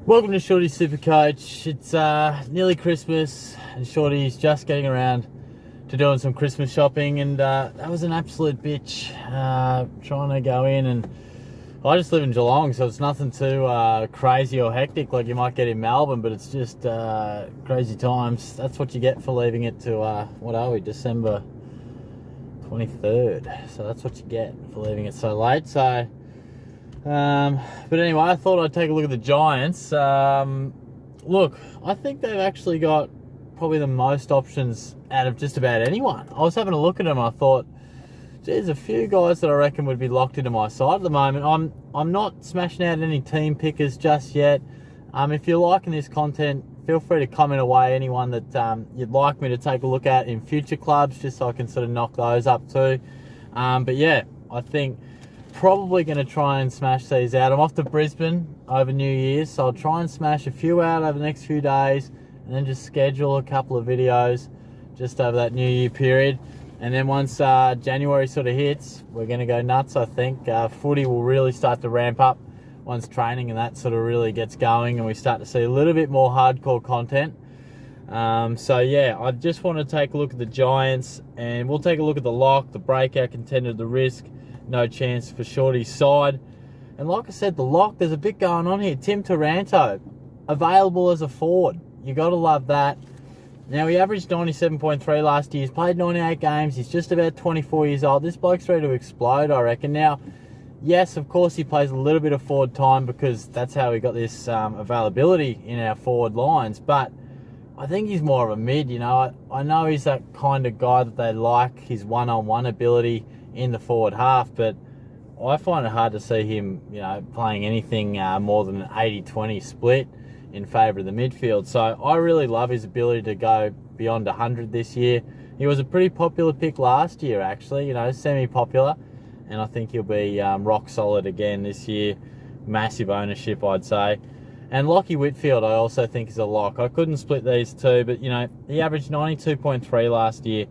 Welcome to Shorty SuperCoach. It's nearly Christmas and Shorty's just getting around to doing some Christmas shopping, and that was an absolute bitch trying to go in. And I just live in Geelong, so it's nothing too crazy or hectic like you might get in Melbourne, but it's just crazy times. That's what you get for leaving it to, what are we, December 23rd. So that's what you get for leaving it so late. So but anyway, I thought I'd take a look at the Giants. Look, I think they've actually got probably the most options out of just about anyone. I was having a look at them and I thought, there's a few guys that I reckon would be locked into my side at the moment. I'm not smashing out any team pickers just yet. If you're liking this content, feel free to comment away anyone that you'd like me to take a look at in future clubs, just so I can sort of knock those up too. But yeah, I think probably going to try and smash these out. I'm off to Brisbane over New Year's, so I'll try and smash a few out over the next few days and then just schedule a couple of videos just over that New Year period. And then once January sort of hits, we're going to go nuts, I think. Footy will really start to ramp up once training and that sort of really gets going and we start to see a little bit more hardcore content. So yeah, I just want to take a look at the Giants, and we'll take a look at the lock, the breakout contender, the risk. No chance for Shorty's side. And like I said, the lock, there's a bit going on here. Tim Taranto, available as a forward. You got to love that. Now, he averaged 97.3 last year. He's played 98 games. He's just about 24 years old. This bloke's ready to explode, I reckon. Now, yes, of course, he plays a little bit of forward time because that's how he got this availability in our forward lines. But I think he's more of a mid, you know. I know he's that kind of guy that they like, his one-on-one ability in the forward half, but I find it hard to see him, you know, playing anything more than an 80-20 split in favour of the midfield. So I really love his ability to go beyond 100 this year. He was a pretty popular pick last year, actually, you know, semi-popular, and I think he'll be rock solid again this year. Massive ownership, I'd say. And Lockie Whitfield, I also think, is a lock. I couldn't split these two, but, you know, he averaged 92.3 last year.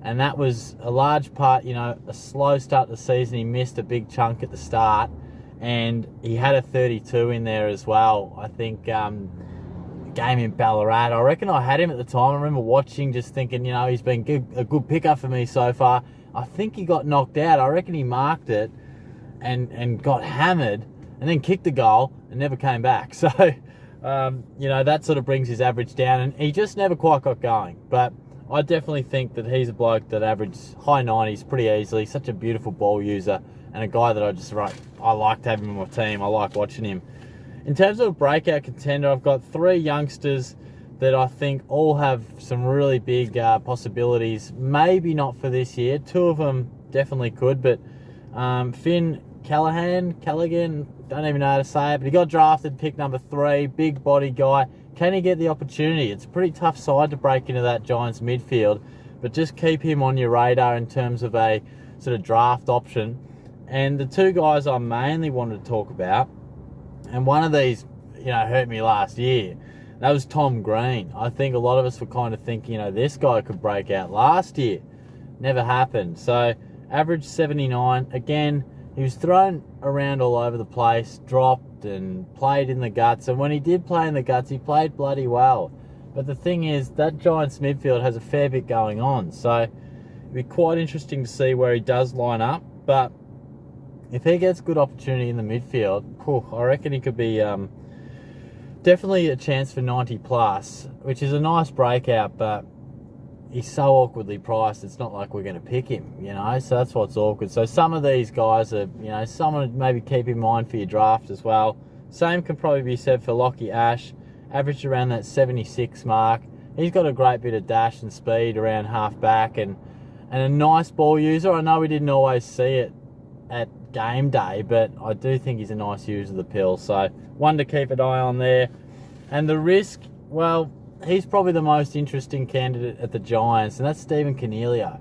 And that was a large part, you know, a slow start to the season. He missed a big chunk at the start. And he had a 32 in there as well. I think game in Ballarat. I reckon I had him at the time. I remember watching, just thinking, you know, he's been a good pickup for me so far. I think he got knocked out. I reckon he marked it and got hammered and then kicked the goal and never came back. So, you know, that sort of brings his average down. And he just never quite got going. But I definitely think that he's a bloke that averages high 90s pretty easily. Such a beautiful ball user and a guy that I like to have him on my team. I like watching him. In terms of a breakout contender, I've got three youngsters that I think all have some really big possibilities. Maybe not for this year. Two of them definitely could, but Finn Callaghan, don't even know how to say it, but he got drafted, pick number 3, big body guy. Can he get the opportunity? It's a pretty tough side to break into that Giants midfield, but just keep him on your radar in terms of a sort of draft option. And the two guys I mainly wanted to talk about, and one of these, you know, hurt me last year, that was Tom Green. I think a lot of us were kind of thinking, you know, this guy could break out last year. Never happened. So, average 79. Again, he was thrown around all over the place, dropped and played in the guts. And when he did play in the guts, he played bloody well. But the thing is, that Giants midfield has a fair bit going on. So it'd be quite interesting to see where he does line up. But if he gets good opportunity in the midfield, I reckon he could be definitely a chance for 90 plus, which is a nice breakout, but he's so awkwardly priced, it's not like we're going to pick him, you know, so that's what's awkward. So some of these guys are, you know, someone to maybe keep in mind for your draft as well. Same can probably be said for Lockie Ash, averaged around that 76 mark. He's got a great bit of dash and speed around half back and a nice ball user. I know we didn't always see it at game day, but I do think he's a nice user of the pill. So one to keep an eye on there. And the risk, well, he's probably the most interesting candidate at the Giants, and that's Stephen Cornelio.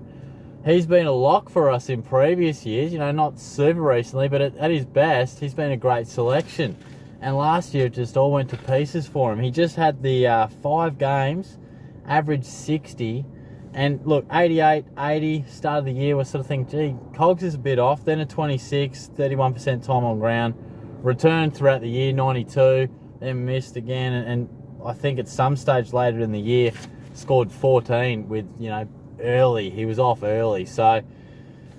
He's been a lock for us in previous years, you know, not super recently, but at his best, he's been a great selection. And last year, it just all went to pieces for him. He just had the 5 games, averaged 60, and look, 88, 80, start of the year was sort of thinking, gee, Cogs is a bit off, then a 26, 31% time on ground, returned throughout the year, 92, then missed again, and I think at some stage later in the year scored 14 with, early. He was off early, so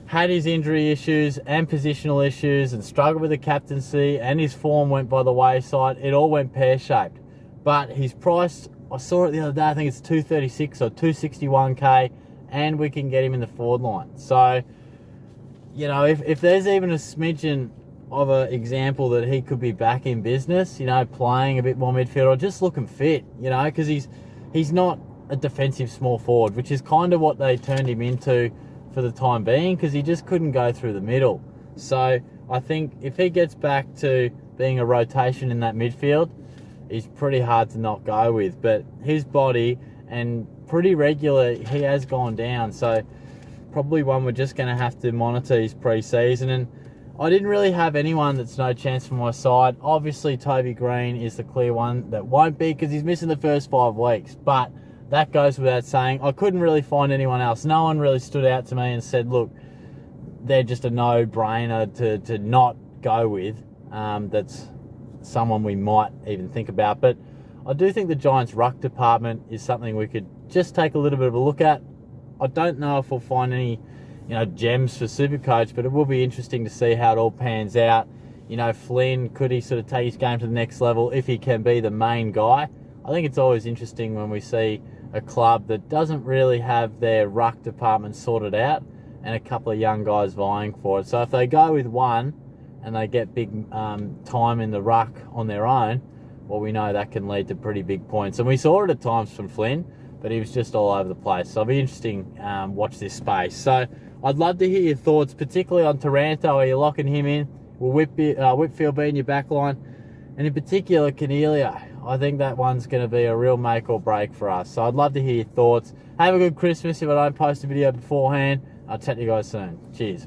had his injury issues and positional issues and struggled with the captaincy, and his form went by the wayside. It all went pear-shaped. But his price, I saw it the other day, I think it's 236 or 261k, and we can get him in the forward line. So, if there's even a smidgen of an example that he could be back in business, playing a bit more midfield or just looking fit, because he's not a defensive small forward, which is kind of what they turned him into for the time being, because he just couldn't go through the middle. So I think if he gets back to being a rotation in that midfield, he's pretty hard to not go with. But his body, and pretty regular, he has gone down. So probably one we're just going to have to monitor his pre-season. And I didn't really have anyone that's no chance for my side. Obviously, Toby Green is the clear one that won't be, because he's missing the first 5 weeks. But that goes without saying. I couldn't really find anyone else. No one really stood out to me and said, look, they're just a no-brainer to not go with. That's someone we might even think about. But I do think the Giants' ruck department is something we could just take a little bit of a look at. I don't know if we'll find any, gems for SuperCoach, but it will be interesting to see how it all pans out. Flynn, could he sort of take his game to the next level if he can be the main guy? I think it's always interesting when we see a club that doesn't really have their ruck department sorted out and a couple of young guys vying for it. So if they go with one and they get big time in the ruck on their own, well, we know that can lead to pretty big points. And we saw it at times from Flynn, but he was just all over the place. So it'll be interesting watch this space. So I'd love to hear your thoughts, particularly on Taranto. Are you locking him in? Will Whitfield be in your back line? And in particular, Cornelia. I think that one's going to be a real make or break for us. So I'd love to hear your thoughts. Have a good Christmas if I don't post a video beforehand. I'll chat to you guys soon. Cheers.